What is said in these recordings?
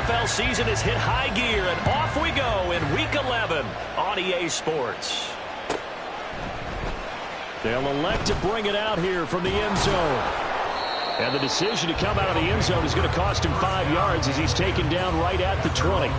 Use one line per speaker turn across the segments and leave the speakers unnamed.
NFL season has hit high gear, and off we go in Week 11 on EA Sports. They'll elect to bring it out here from the end zone. And the decision to come out of the end zone is going to cost him 5 yards as he's taken down right at the 20.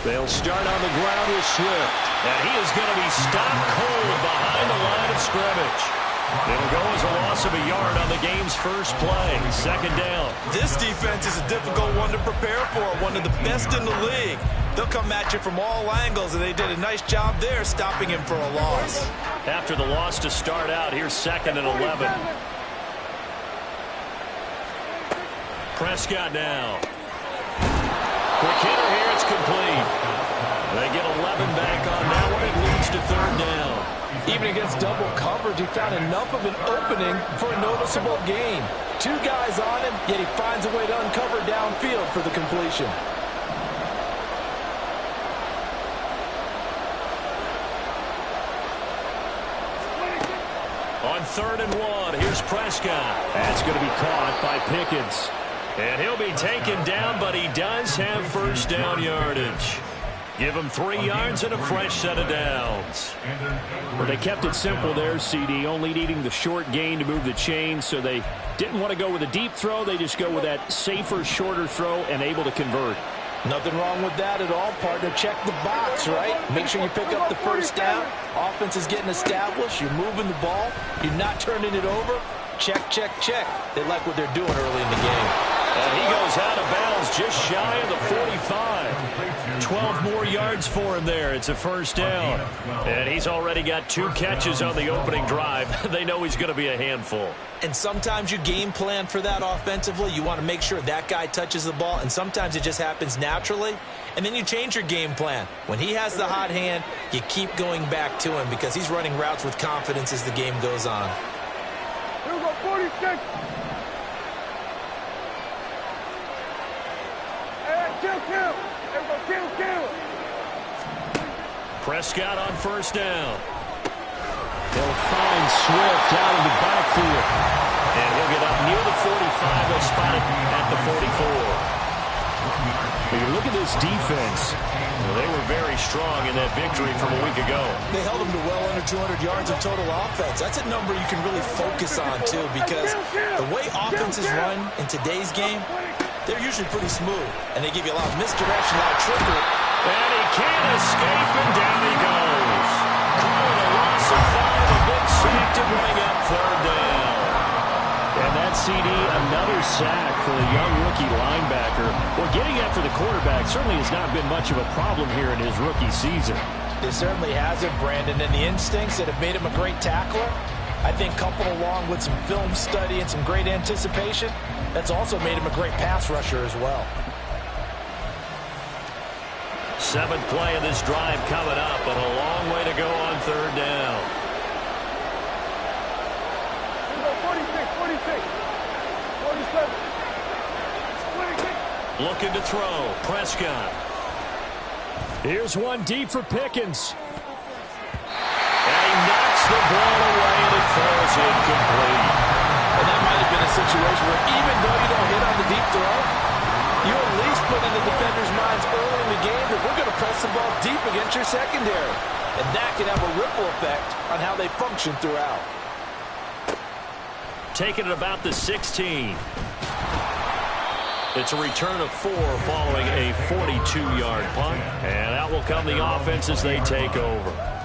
They'll start on the ground with Swift.
And he is going to be stopped cold behind the line of scrimmage. It'll go as a loss of a yard on the game's first play. Second down.
This defense is a difficult one to prepare for, one of the best in the league. They'll come at you from all angles, and they did a nice job there stopping him for a loss.
After the loss to start out, here's 2nd and 11. Prescott now. Quick hitter here, it's complete. They get 11 back on that one. It leads to 3rd down.
Even against double coverage, he found enough of an opening for a noticeable gain. 2 guys on him, yet he finds a way to uncover downfield for the completion.
On 3rd and 1, here's Prescott.
That's going to be caught by Pickens.
And he'll be taken down, but he does have first down yardage. Give him 3 yards and a fresh set of downs.
Well, they kept it simple there, CD, only needing the short gain to move the chain, so they didn't want to go with a deep throw. They just go with that safer, shorter throw and able to convert.
Nothing wrong with that at all, partner. Check the box, right? Make sure you pick up the first down. Offense is getting established. You're moving the ball. You're not turning it over. Check, check, check. They like what they're doing early in the game.
And he goes out of bounds just shy of the 45. 12 more yards for him there. It's a first down. And he's already got 2 catches on the opening drive. They know he's going to be a handful.
And sometimes you game plan for that offensively. You want to make sure that guy touches the ball, and sometimes it just happens naturally. And then you change your game plan. When he has the hot hand, you keep going back to him because he's running routes with confidence as the game goes on.
Here we go, 46.
Prescott on first down.
They'll find Swift out of the backfield.
And he'll get up near the 45. They'll spot it at the 44.
When you look at this defense,
they were very strong in that victory from a week ago.
They held them to well under 200 yards of total offense. That's a number you can really focus on, too, because the way offenses run in today's game, they're usually pretty smooth, and they give you a lot of misdirection, a lot of trickery.
And he can't escape, and down he goes. Calling a loss of 5, a big sack to bring up 3rd down.
and that CD, another sack for the young rookie linebacker. Well, getting after the quarterback certainly has not been much of a problem here in his rookie season.
It certainly hasn't, Brandon, and the instincts that have made him a great tackler, I think coupled along with some film study and some great anticipation, that's also made him a great pass rusher as well.
7th play of this drive coming up, but a long way to go on 3rd down.
46, 47.
Looking to throw, Prescott.
Here's one deep for Pickens.
And he knocks the ball away, and it falls incomplete.
And that might have been a situation where even though you don't hit on the deep throw, you at least put in the defender's minds early in the game that we're going to press the ball deep against your secondary. And that can have a ripple effect on how they function throughout.
Taking it about the 16. It's a return of 4 following a 42-yard punt. And out will come the offense as they take over.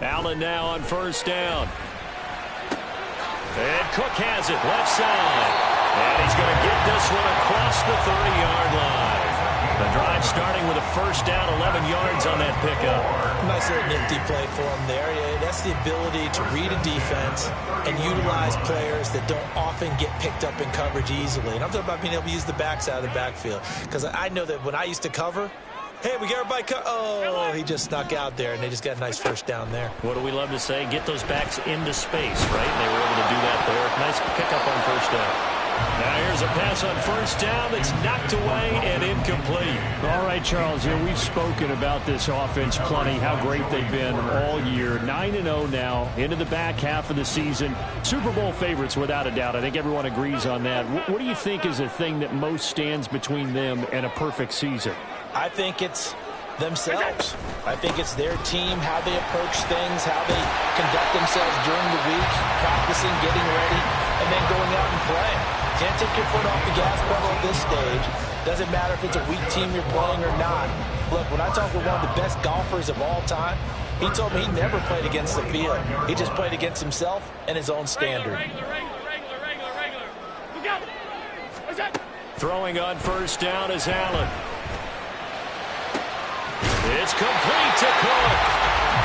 Allen now on first down. And Cook has it, left side. And he's going to get this one across the 30-yard line. The drive starting with a first down, 11 yards on that pickup.
Nice little nifty play for him there. Yeah, that's the ability to read a defense and utilize players that don't often get picked up in coverage easily. And I'm talking about being able to use the backs out of the backfield. Because I know that when I used to cover, hey, we got everybody oh, he just snuck out there, and they just got a nice first down there.
What do we love to say? Get those backs into space, right? And they were able to do that there. Nice pickup on first down. Now here's a pass on first down that's knocked away and incomplete.
All right, Charles, we've spoken about this offense plenty, how great they've been all year. 9-0 now, into the back half of the season. Super Bowl favorites, without a doubt. I think everyone agrees on that. What do you think is the thing that most stands between them and a perfect season?
I think it's themselves. I think it's their team, how they approach things, how they conduct themselves during the week, practicing, getting ready, and then going out and playing. Can't take your foot off the gas pedal at this stage. Doesn't matter if it's a weak team you're playing or not. Look, when I talk with one of the best golfers of all time, he told me he never played against the field. He just played against himself and his own standard.
Throwing on first down is Allen. It's complete to Cook.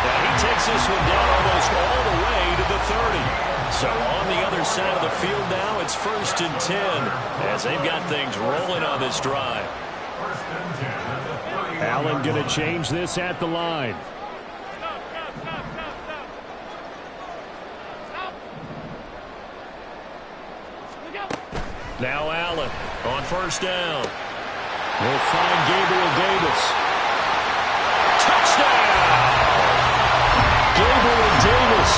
Now he takes this one down almost all the way to the 30. So on the other side of the field now, it's 1st and 10 as they've got things rolling on this drive.
Allen going to change this at the line.
Now Allen on first down.
We'll find Gabriel Davis.
Touchdown! Gabriel Davis,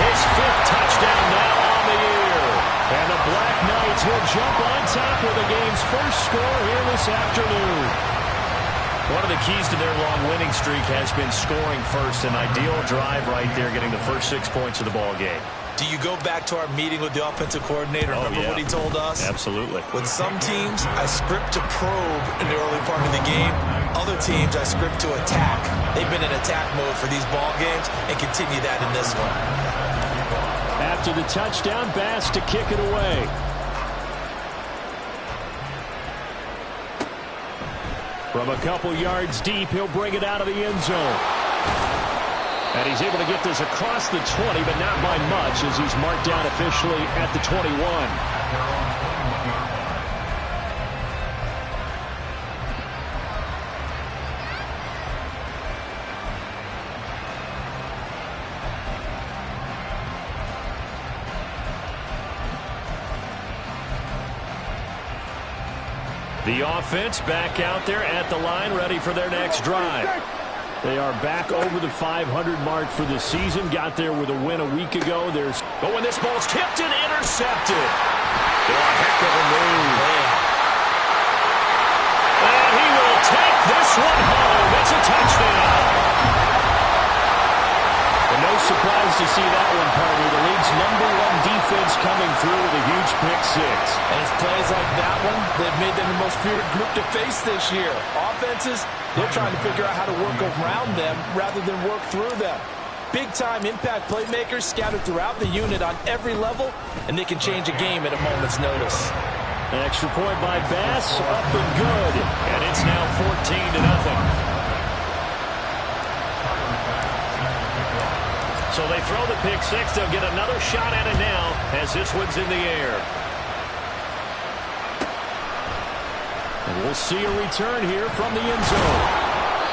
his 5th touchdown now on the year. And the Black Knights will jump on top with the game's first score here this afternoon. One of the keys to their long winning streak has been scoring first. An ideal drive right there, getting the first 6 points of the ball game.
Do you go back to our meeting with the offensive coordinator? Remember what he told us?
Absolutely.
With some teams, I script to probe in the early part of the game. Other teams, I script to attack. They've been in attack mode for these ball games and continue that in this one.
After the touchdown, Bass to kick it away. From a couple yards deep, he'll bring it out of the end zone. And he's able to get this across the 20, but not by much, as he's marked down officially at the 21.
The offense back out there at the line, ready for their next drive.
They are back over the 500 mark for the season. Got there with a win a week ago.
But when this ball's tipped and intercepted. A heck of a move. And he will take this one home. It's a touchdown.
And no surprise to see that one, partner. The league's #1 defense coming through with a huge pick-6.
And it's plays like that one that made them the most feared group to face this year. Offenses, they're trying to figure out how to work around them rather than work through them. Big-time impact playmakers scattered throughout the unit on every level, and they can change a game at a moment's notice.
An extra point by Bass, up and good.
And it's now 14-0. So they throw the pick-6. They'll get another shot at it now as this one's in the air.
And we'll see a return here from the end zone.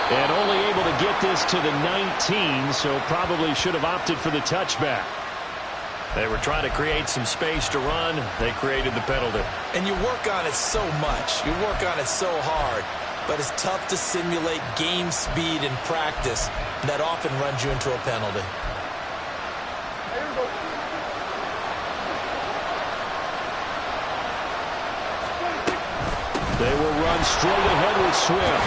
And only able to get this to the 19, so probably should have opted for the touchback.
They were trying to create some space to run. They created the penalty.
And you work on it so much. You work on it so hard. But it's tough to simulate game speed in practice. That often runs you into a penalty.
They will run straight ahead with Swift.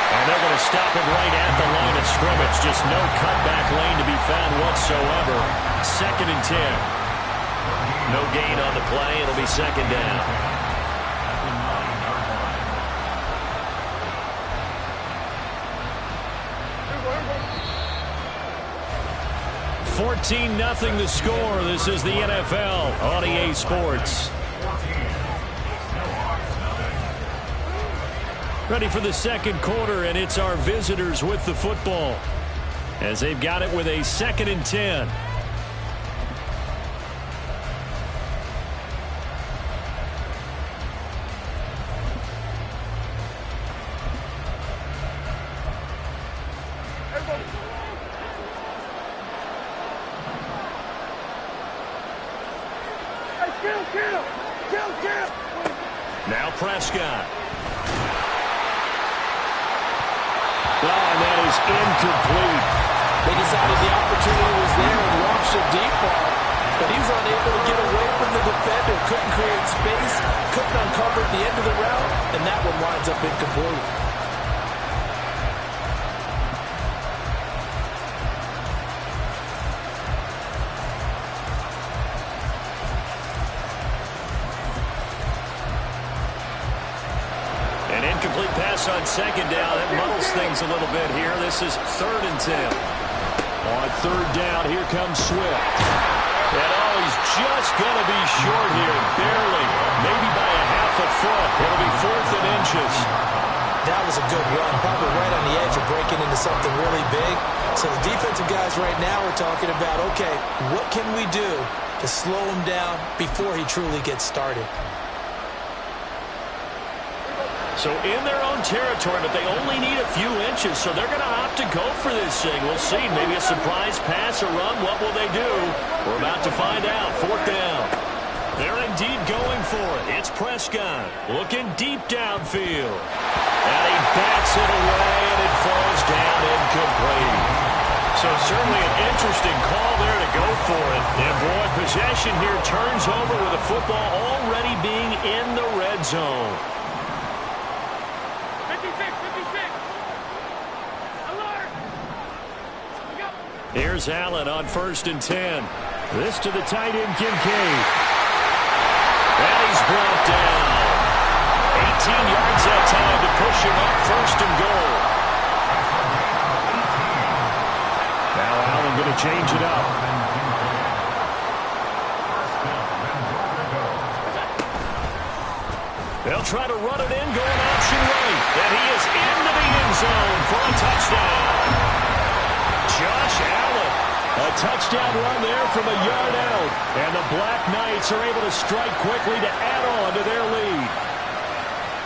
And they're going to stop him right at the line of scrimmage. Just no cutback lane to be found whatsoever. 2nd and 10. No gain on the play. It'll be 2nd down. 14-0 the score. This is the NFL on EA Sports. Ready for the second quarter, and it's our visitors with the football as they've got it with a 2nd and 10. Now Prescott.
And that is incomplete.
They decided the opportunity was there and launched a deep ball, but he was unable to get away from the defender, couldn't create space, couldn't uncover at the end of the route, and that one winds up incomplete.
An incomplete pass on 2nd down. That muddles things a little bit here. This is 3rd and 10.
On 3rd down, here comes Swift.
And he's just going to be short here, barely, maybe by a half a foot. It'll be 4th and inches.
That was a good run, probably right on the edge of breaking into something really big. So the defensive guys right now are talking about, okay, what can we do to slow him down before he truly gets started?
So in their own territory, but they only need a few inches, so they're going to opt to go for this thing. We'll see. Maybe a surprise pass or run. What will they do? We're about to find out. 4th down. They're indeed going for it. It's Prescott looking deep downfield. And he bats it away, and it falls down incomplete. So certainly an interesting call there to go for it. And boy, possession here turns over with the football already being in the red zone. Here's Allen on 1st and 10. This to the tight end, Kincaid. And he's brought down. 18 yards that time to push him up 1st and goal.
Now Allen going to change it up.
They'll try to run it in, going option right. And he is into the end zone for a touchdown. Josh Allen. A touchdown run there from a yard out. And the Black Knights are able to strike quickly to add on to their lead.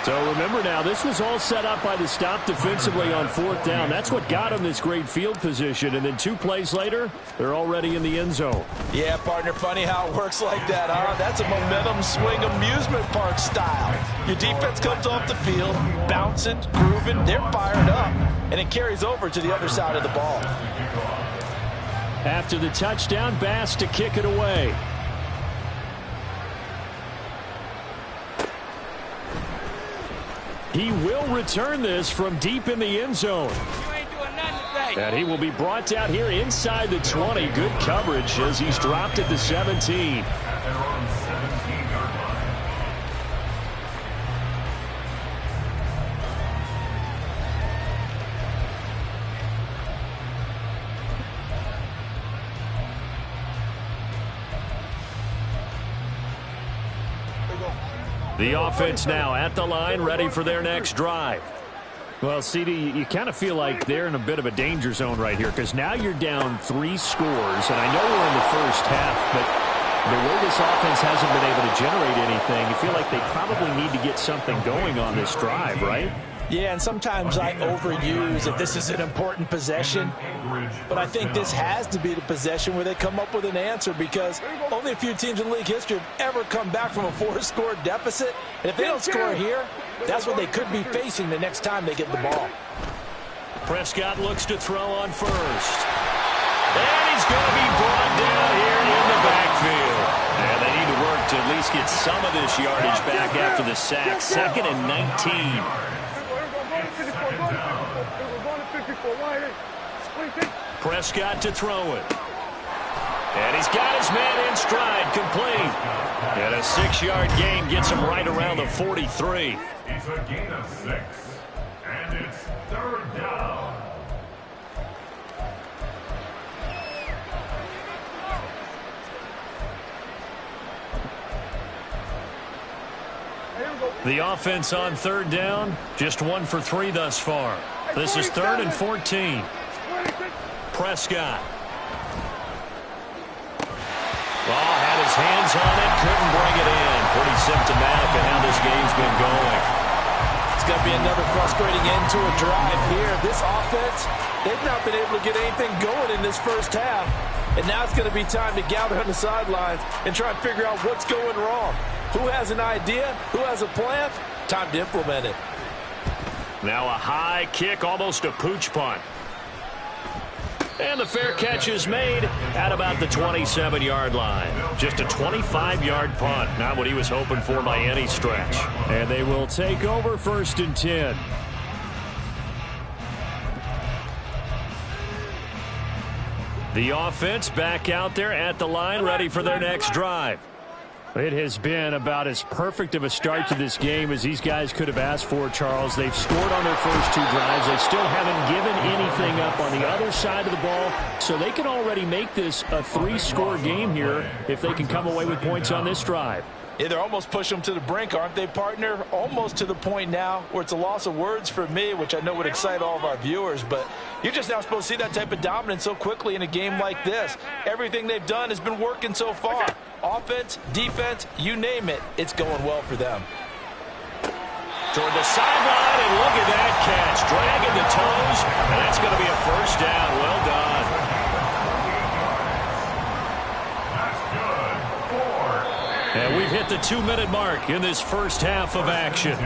So remember now, this was all set up by the stop defensively on 4th down. That's what got them this great field position. And then 2 plays later, they're already in the end zone.
Yeah, partner, funny how it works like that, huh? That's a momentum swing amusement park style. Your defense comes off the field, bouncing, grooving, they're fired up, and it carries over to the other side of the ball.
After the touchdown, Bass to kick it away. He will return this from deep in the end zone. And he will be brought down here inside the 20. Good coverage as he's dropped at the 17. The offense now at the line, ready for their next drive. Well, CD, you kind of feel like they're in a bit of a danger zone right here because now you're down 3 scores, and I know we're in the first half, but the way this offense hasn't been able to generate anything, you feel like they probably need to get something going on this drive, right?
Yeah, and sometimes I overuse that this is an important possession, but I think this has to be the possession where they come up with an answer because only a few teams in league history have ever come back from a 4-score deficit, and if they don't score here, that's what they could be facing the next time they get the ball.
Prescott looks to throw on 1st. And he's going to be brought down here in the backfield. And they need to work to at least get some of this yardage back after the sack. 2nd and 19. Prescott to throw it. And he's got his man in stride, complete. And a 6-yard gain gets him right around the 43.
It's a gain of 6, and it's 3rd down.
The offense on third down, just 1 for 3 thus far. This is 3rd and 14. Prescott. Oh, had his hands on it, couldn't bring it in. Pretty symptomatic of how this game's been going.
It's going to be another frustrating end to a drive here. This offense, they've not been able to get anything going in this first half. And now it's going to be time to gather on the sidelines and try and figure out what's going wrong. Who has an idea? Who has a plan? Time to implement it.
Now a high kick, almost a pooch punt. And the fair catch is made at about the 27-yard line. Just a 25-yard punt. Not what he was hoping for by any stretch.
And they will take over 1st and 10. The offense back out there at the line, ready for their next drive. It has been about as perfect of a start to this game as these guys could have asked for, Charles. They've scored on their first 2 drives. They still haven't given anything up on the other side of the ball, so they can already make this a 3-score game here if they can come away with points on this drive.
Yeah, they're almost pushing them to the brink, aren't they, partner? Almost to the point now where it's a loss of words for me, which I know would excite all of our viewers, but you're just not supposed to see that type of dominance so quickly in a game like this. Everything they've done has been working so far. Offense, defense, you name it, it's going well for them.
Toward the sideline, and look at that catch. Dragging the toes, and that's going to be a 1st down. Well done. And we've hit the 2-minute mark in this first half of action.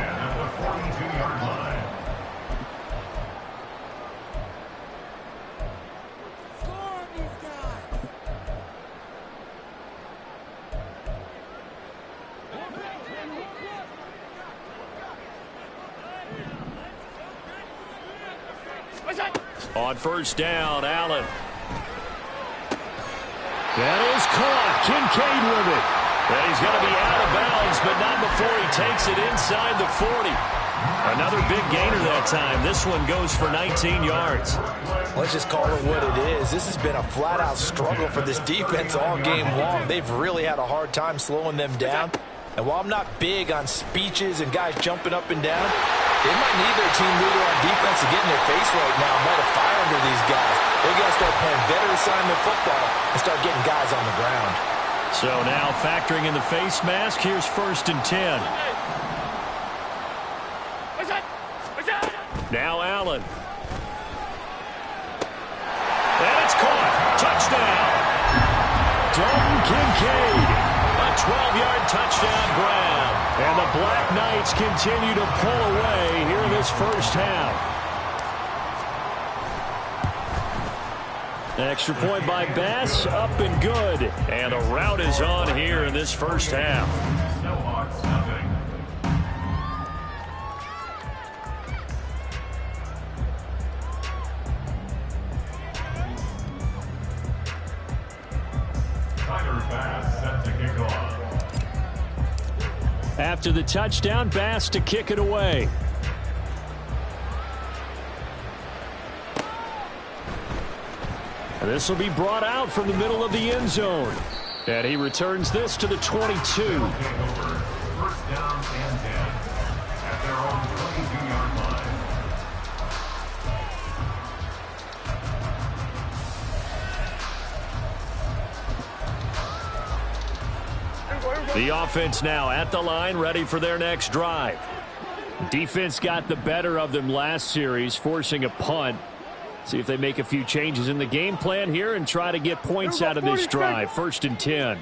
On 1st down, Allen.
That is caught. Kincaid with it.
And he's going to be out of bounds, but not before he takes it inside the 40. Another big gainer that time. This one goes for 19 yards.
Let's just call it what it is. This has been a flat-out struggle for this defense all game long. They've really had a hard time slowing them down. And while I'm not big on speeches and guys jumping up and down, they might need their team leader on defense to get in their face right now and light a fire under these guys. They got to start playing better assignment football and start getting guys on the ground.
So now factoring in the face mask, here's 1st and 10. Now Allen. And it's caught. Touchdown.
Dalton Kincaid.
A 12-yard touchdown grab.
And the Black Knights continue to pull away here in this first half. Extra point by Bass, up and good.
And the route is on here in this first half.
After the touchdown, Bass to kick it away. This will be brought out from the middle of the end zone. And he returns this to the 22.
1st down and 10 at their own 22-yard line.
The offense now at the line, ready for their next drive.
Defense got the better of them last series, forcing a punt. See if they make a few changes in the game plan here and try to get points out of this drive. 1st and 10.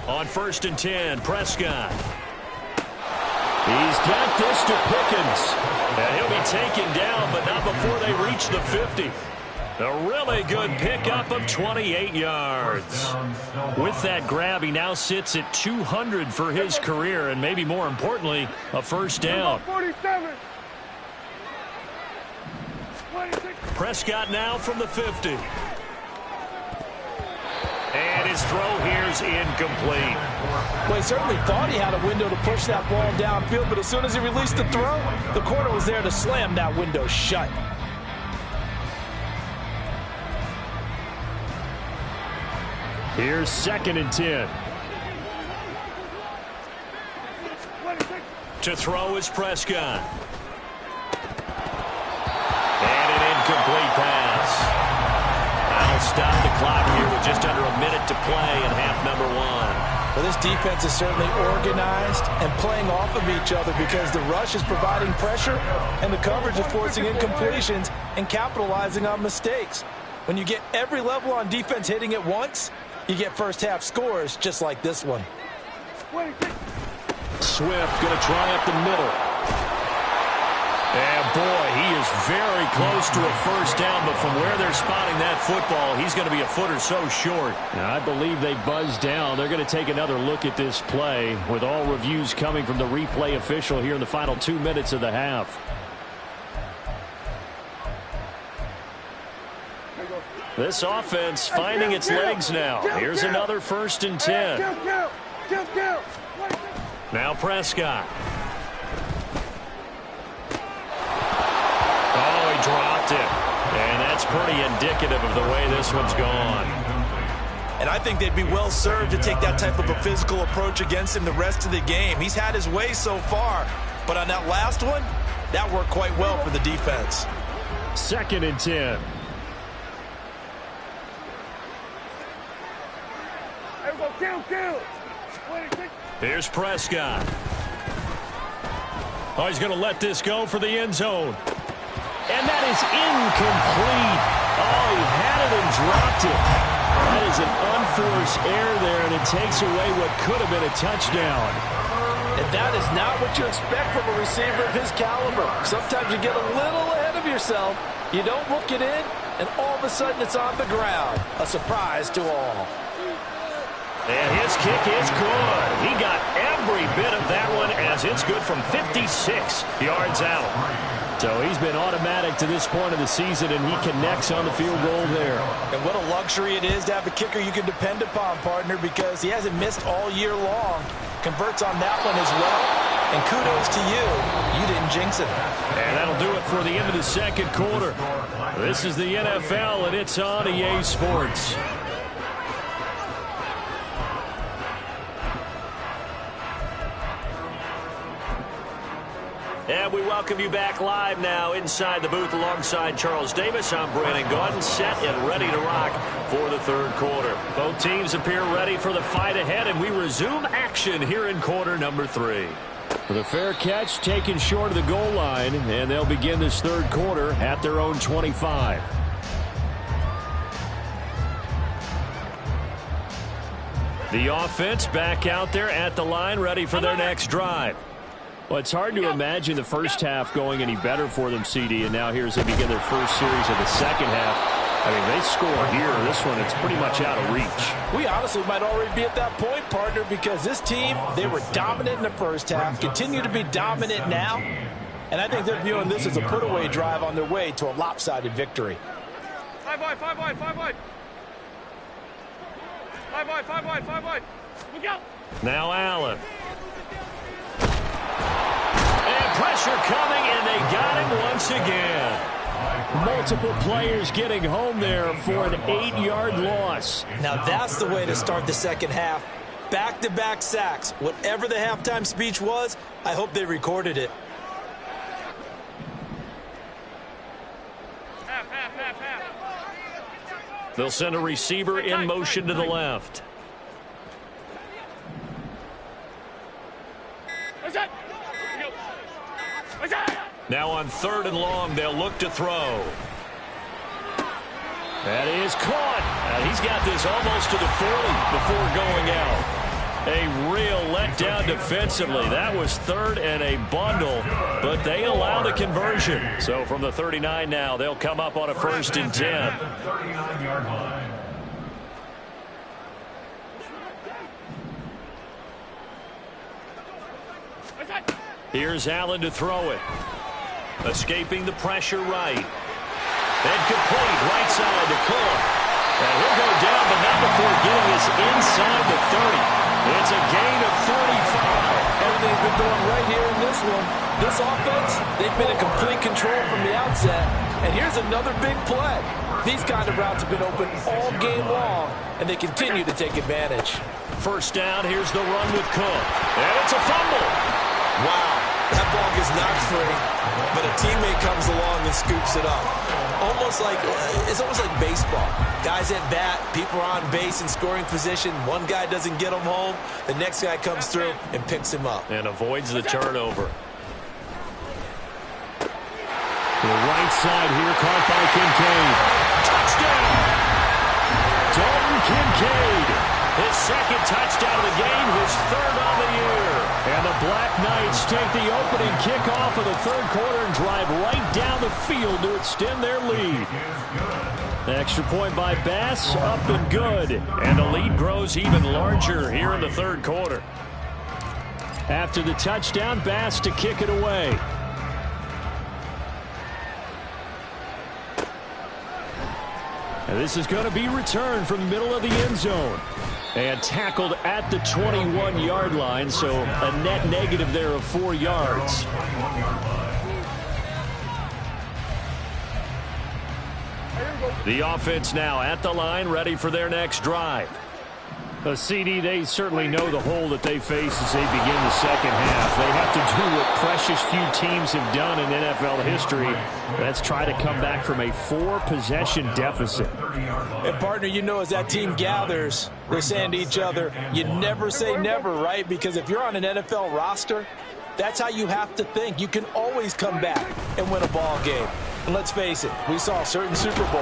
On 1st and 10, Prescott.
He's got this to Pickens.
And he'll be taken down, but not before they reach the 50. A really good pickup of 28 yards. With that grab, he now sits at 200 for his career, and maybe more importantly, a 1st down.
47.
Prescott now from the 50. And his throw here's incomplete.
Well, he certainly thought he had a window to push that ball downfield, but as soon as he released the throw, the corner was there to slam that window shut.
Here's 2nd and 10.
To throw is Prescott. And an incomplete pass. That'll stop the clock here with just under a minute to play in half number one.
Well, this defense is certainly organized and playing off of each other because the rush is providing pressure and the coverage is forcing incompletions and capitalizing on mistakes. When you get every level on defense hitting at once, you get first half scores just like this one.
Swift going to try up the middle. And boy, he is very close to a first down, but from where they're spotting that football, he's going to be a foot or so short. Now, I believe they buzzed down. They're going to take another look at this play with all reviews coming from the replay official here in the final 2 minutes of the half. This offense finding its legs now. Here's another 1st and 10. Now Prescott. Oh, he dropped it. And that's pretty indicative of the way this one's gone.
And I think they'd be well served to take that type of a physical approach against him the rest of the game. He's had his way so far, but on that last one, that worked quite well for the defense.
2nd and 10. Here's Prescott. Oh, he's going to let this go for the end zone. And that is incomplete. Oh, he had it and dropped it. That is an unforced error there, and it takes away what could have been a touchdown.
And that is not what you expect from a receiver of his caliber. Sometimes you get a little ahead of yourself. You don't look it in, and all of a sudden it's on the ground. A surprise to all.
And his kick is good. He got every bit of that one as it's good from 56 yards out.
So he's been automatic to this point of the season, and he connects on the field goal there.
And what a luxury it is to have a kicker you can depend upon, partner, because he hasn't missed all year long. Converts on that one as well. And kudos to you. You didn't jinx it.
And that'll do it for the end of the 2nd quarter. This is the NFL, and it's on EA Sports. And we welcome you back live now inside the booth alongside Charles Davis. I'm Brandon Gaudin, set and ready to rock for the 3rd quarter. Both teams appear ready for the fight ahead, and we resume action here in quarter number 3.
With a fair catch taken short of the goal line, and they'll begin this 3rd quarter at their own 25. The offense back out there at the line, ready for their next drive. Well, it's hard to imagine the first half going any better for them, CD, and now here as they begin their first series of the second half. I mean, they score here. This one, it's pretty much out of reach.
We honestly might already be at that point, partner, because this team, they were dominant in the first half, continue to be dominant now, and I think they're viewing this as a put-away drive on their way to a lopsided victory.
5 wide, 5 wide, 5 wide. 5 wide, 5 wide, 5 wide. Look out.
Now Allen. And pressure coming, and they got him once again.
Multiple players getting home there for an 8-yard loss.
Now that's the way to start the second half. Back-to-back sacks. Whatever the halftime speech was, I hope they recorded it.
They'll send a receiver in motion to the left. Now on 3rd and long, they'll look to throw. That is caught. He's got this almost to the 40 before going out. A real letdown defensively. That was 3rd and a bundle, but they allow the conversion. So from the 39 now, they'll come up on a 1st and 10.
39-yard line.
Here's Allen to throw it. Escaping the pressure right. And complete right side to Cook. And he'll go down, but not before getting us inside the 30. It's a gain of 35.
Everything's been going right here in this one. This offense, they've been in complete control from the outset. And here's another big play. These kind of routes have been open all game long, and they continue to take advantage.
1st down, here's the run with Cook. And it's a fumble.
Wow. That ball gets knocked free, but a teammate comes along and scoops it up. It's almost like baseball. Guys at bat, people are on base in scoring position. One guy doesn't get him home. The next guy comes through and picks him up.
And avoids the turnover.
To the right side here, caught by Kincaid.
Touchdown!
Dalton Kincaid.
His second touchdown of the game, his third on the year.
And the Black Knights take the opening kickoff of the third quarter and drive right down the field to extend their lead. Extra point by Bass, up and good.
And the lead grows even larger here in the third quarter.
After the touchdown, Bass to kick it away. And this is going to be returned from the middle of the end zone. And tackled at the 21-yard line, so a net negative there of 4 yards.
The offense now at the line, ready for their next drive.
A CD, they certainly know the hole that they face as they begin the second half. They have to do what precious few teams have done in NFL history. That's try to come back from a 4-possession deficit.
And, partner, you know, as that team gathers, they're saying to each other, you never say never, right? Because if you're on an NFL roster, that's how you have to think. You can always come back and win a ball game. And let's face it, we saw a certain Super Bowl,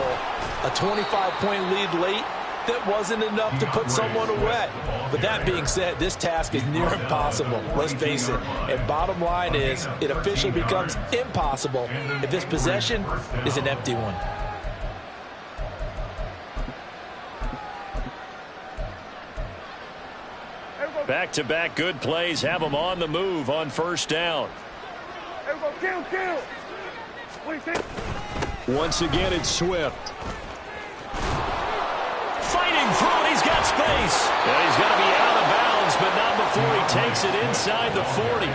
a 25-point lead late, that wasn't enough to put someone away. But that being said, this task is near impossible. Let's face it. And bottom line is, it officially becomes impossible if this possession is an empty one.
Back-to-back good plays have them on the move on first down.
Kill.
Once again, it's Swift.
Fighting through it, he's got space. And he's going to be out of bounds, but not before he takes it inside the 40.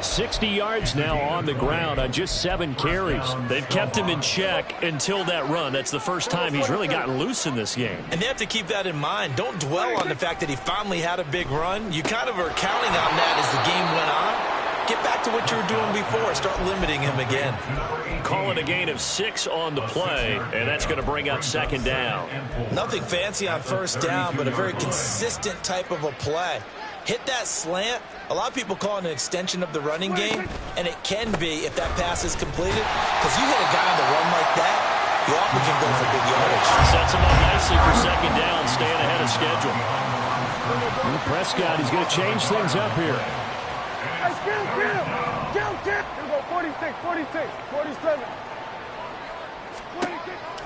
60 yards now on the ground on just 7 carries.
They've kept him in check until that run. That's the first time he's really gotten loose in this game.
And they have to keep that in mind. Don't dwell on the fact that he finally had a big run. You kind of are counting on that as the game went on. Get back to what you were doing before. Start limiting him again.
Call it a gain of 6 on the play, and that's going to bring up second down.
Nothing fancy on first down, but a very consistent type of a play. Hit that slant. A lot of people call it an extension of the running game, and it can be if that pass is completed, because you hit a guy on the run like that, you often can go for big yardage.
Sets him up nicely for second down, staying ahead of schedule.
And Prescott, he's going to change things up here.
Kill. Here we go, 46, 47.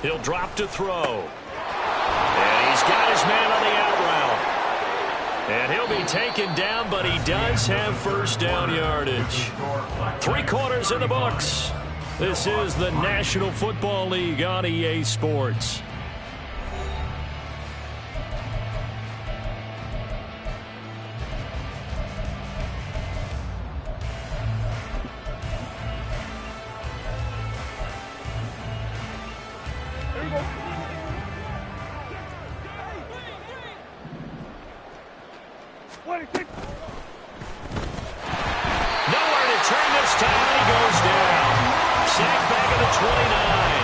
He'll drop to throw. And he's got his man on the out route. And he'll be taken down, but he does have first down yardage. 3 quarters in the books. This is the National Football League on EA Sports. Nowhere to turn this time. He goes down. Sack back at the 29.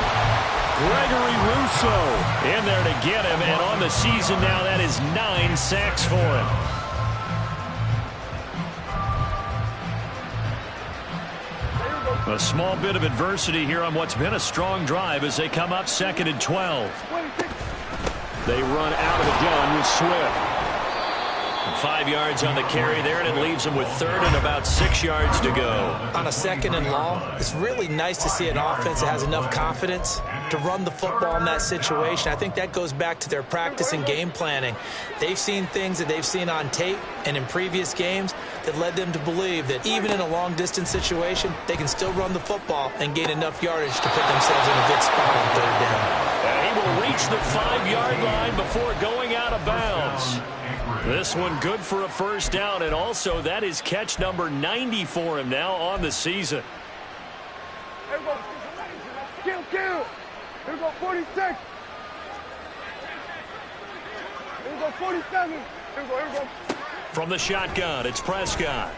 Gregory Rousseau
In there to get him, and on the season now, that is 9 sacks for him. A small bit of adversity here on what's been a strong drive as they come up 2nd and 12.
They run out of the gun with Swift.
5 yards on the carry there, and it leaves them with 3rd and about 6 yards to go.
On a 2nd and long, it's really nice to see an offense that has enough confidence to run the football in that situation. I think that goes back to their practice and game planning. They've seen things that they've seen on tape and in previous games that led them to believe that even in a long-distance situation, they can still run the football and gain enough yardage to put themselves in a good spot on 3rd down.
And he will reach the 5-yard line before going out of bounds. This one good for a first down, and also that is catch number 90 for him now on the season.
Kill. Here we go, 46. Here we go, 47. Here we go.
From the shotgun, it's Prescott.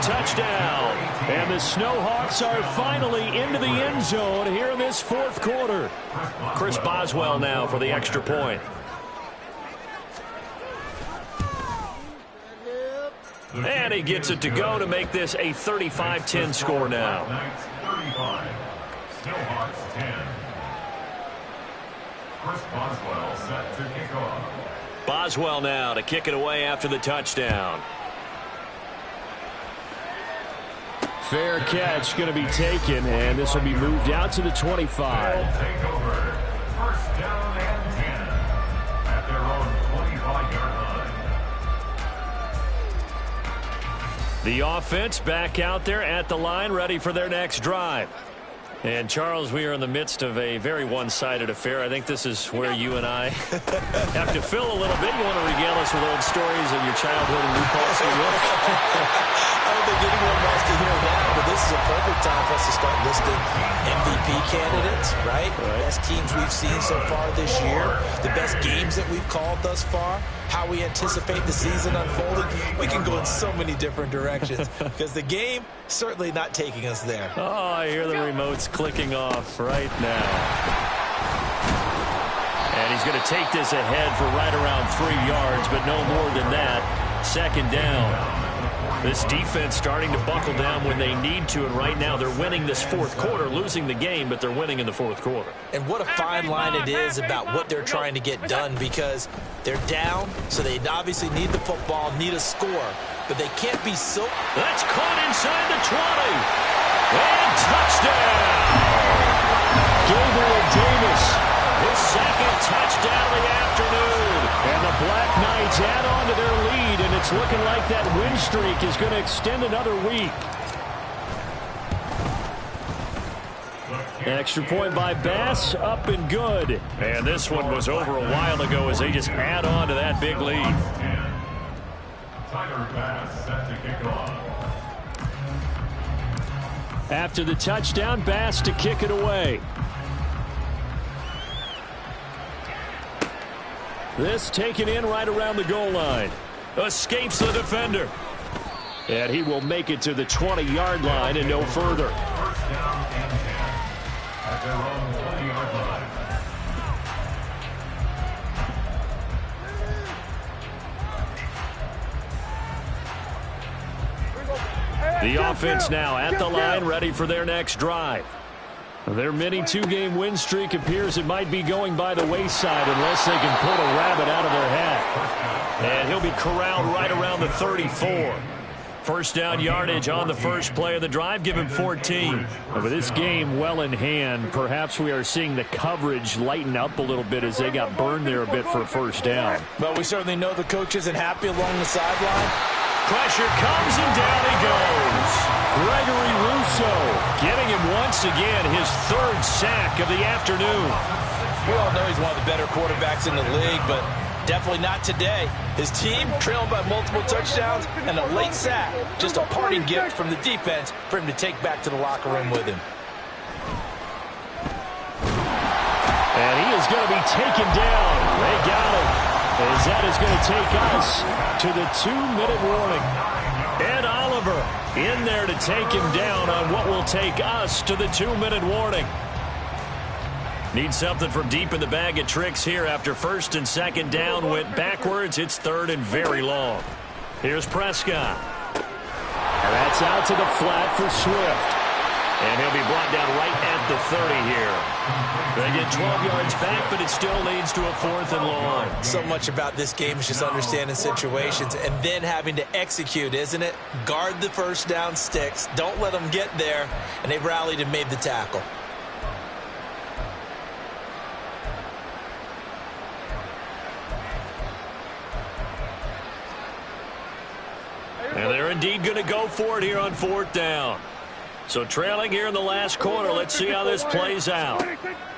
touchdown. And the Snowhawks are finally into the end zone here in this fourth quarter.
Chris Boswell now for the extra point. And he gets it to go to make this a 35-10 score now.
35. Snowhawks 10. Chris Boswell set to kick off.
Boswell now to kick it away after the touchdown.
Fair catch going to be taken, and this will be moved out to the 25.
Take over. First down and 10 at their own 25-yard line.
The offense back out there at the line, ready for their next drive. And, Charles, we are in the midst of a very one-sided affair. I think this is where you and I have to fill a little bit. You want to regale us with old stories of your childhood in New Paltz, New York?
I don't think anyone wants to hear that, but this is a perfect time for us to start listing MVP candidates, right? Best teams we've seen so far this year, the best games that we've called thus far, how we anticipate the season unfolding. We can go in so many different directions because the game certainly not taking us there.
Oh, I hear the remotes clicking off right now. And he's going to take this ahead for right around 3 yards, but no more than that. Second down. This defense starting to buckle down when they need to, and right now they're winning this fourth quarter, losing the game, but they're winning in the fourth quarter.
And what a fine line it is about what they're trying to get done, because they're down, so they obviously need the football, need a score, but they can't be so...
That's caught inside the 20. And touchdown!
Gabriel Davis.
His second touchdown of the afternoon.
And the Black Knights add on to their lead, and it's looking like that win streak is going to extend another week. Extra point by Bass, up and good.
And this one was over a while ago as they just add on to that big lead.
Tyler Bass set to kick off.
After the touchdown, Bass to kick it away. This taken in right around the goal line.
Escapes the defender.
And he will make it to the 20-yard line and no further.
First down and 10 at their own 20-yard line.
The offense now at the line, ready for their next drive.
Their mini two-game win streak appears it might be going by the wayside unless they can pull a rabbit out of their hat.
And he'll be corralled right around the 34. First down yardage on the first play of the drive. Give him 14.
With this game well in hand, perhaps we are seeing the coverage lighten up a little bit as they got burned there a bit for a first down.
But we certainly know the coach isn't happy along the sideline.
Pressure comes and down he goes.
Gregory Rousseau
getting him once again his third sack of the afternoon.
We all know he's one of the better quarterbacks in the league, but definitely not today. His team trailing by multiple touchdowns and a late sack. Just a parting gift from the defense for him to take back to the locker room with him.
And he is going to be taken down. They got him. As that is going to take us to the 2-minute warning.
Ed Oliver in there to take him down on what will take us to the 2-minute warning. Need something from deep in the bag of tricks here after first and second down went backwards. It's third and very long. Here's Prescott.
And that's out to the flat for Swift.
And he'll be brought down right at the 30 here. They get 12 yards back, but it still leads to a 4th and long.
So much about this game is just understanding situations and then having to execute, isn't it? Guard the first down sticks. Don't let them get there. And they rallied and made the tackle.
And they're indeed going to go for it here on 4th down. So trailing here in the last quarter. Let's see how this plays out.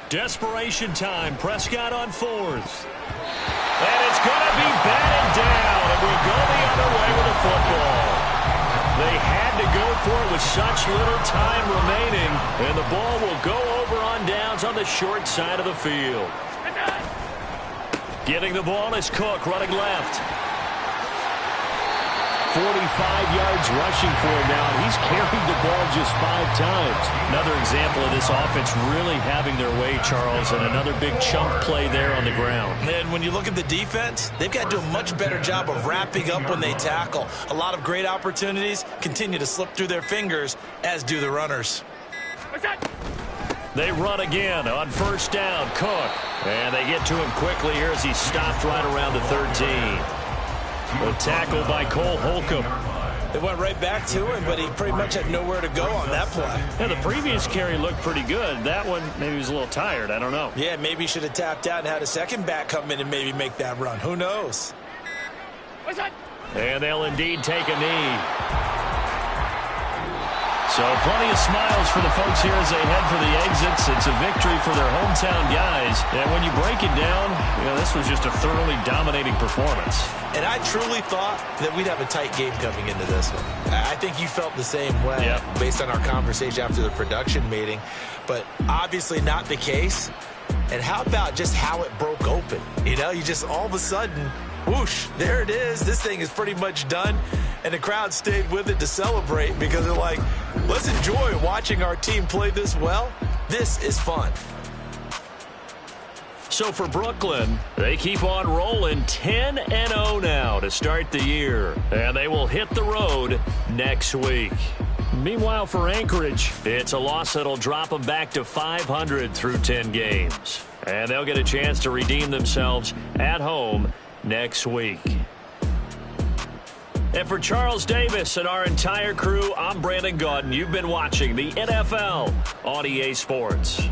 Desperation time. Prescott on 4th. And it's going to be batted down. And we go the other way with the football. They had to go for it with such little time remaining. And the ball will go over on downs on the short side of the field. Getting the ball is Cook running left.
45 yards rushing for him now, and he's carried the ball just 5 times.
Another example of this offense really having their way, Charles, and another big chunk play there on the ground.
And when you look at the defense, they've got to do a much better job of wrapping up when they tackle. A lot of great opportunities continue to slip through their fingers, as do the runners.
They run again on first down. Cook. And they get to him quickly here as he stopped right around the 13. The tackle by Cole Holcomb.
They went right back to him, but he pretty much had nowhere to go on that play.
Yeah, the previous carry looked pretty good. That one, maybe he was a little tired. I don't know.
Yeah, maybe he should have tapped out and had a second back come in and maybe make that run. Who knows?
And they'll indeed take a knee. So plenty of smiles for the folks here as they head for the exits. It's a victory for their hometown guys. And when you break it down, this was just a thoroughly dominating performance.
And I truly thought that we'd have a tight game coming into this one. I think you felt the same way based on our conversation after the production meeting. But obviously not the case. And how about just how it broke open? You just all of a sudden, whoosh, there it is. This thing is pretty much done. And the crowd stayed with it to celebrate because they're like, let's enjoy watching our team play this well. This is fun.
So for Brooklyn, they keep on rolling 10-0 now to start the year. And they will hit the road next week.
Meanwhile, for Anchorage,
it's a loss that'll drop them back to 500 through 10 games. And they'll get a chance to redeem themselves at home next week. And for Charles Davis and our entire crew, I'm Brandon Gaudin. You've been watching the NFL on EA Sports.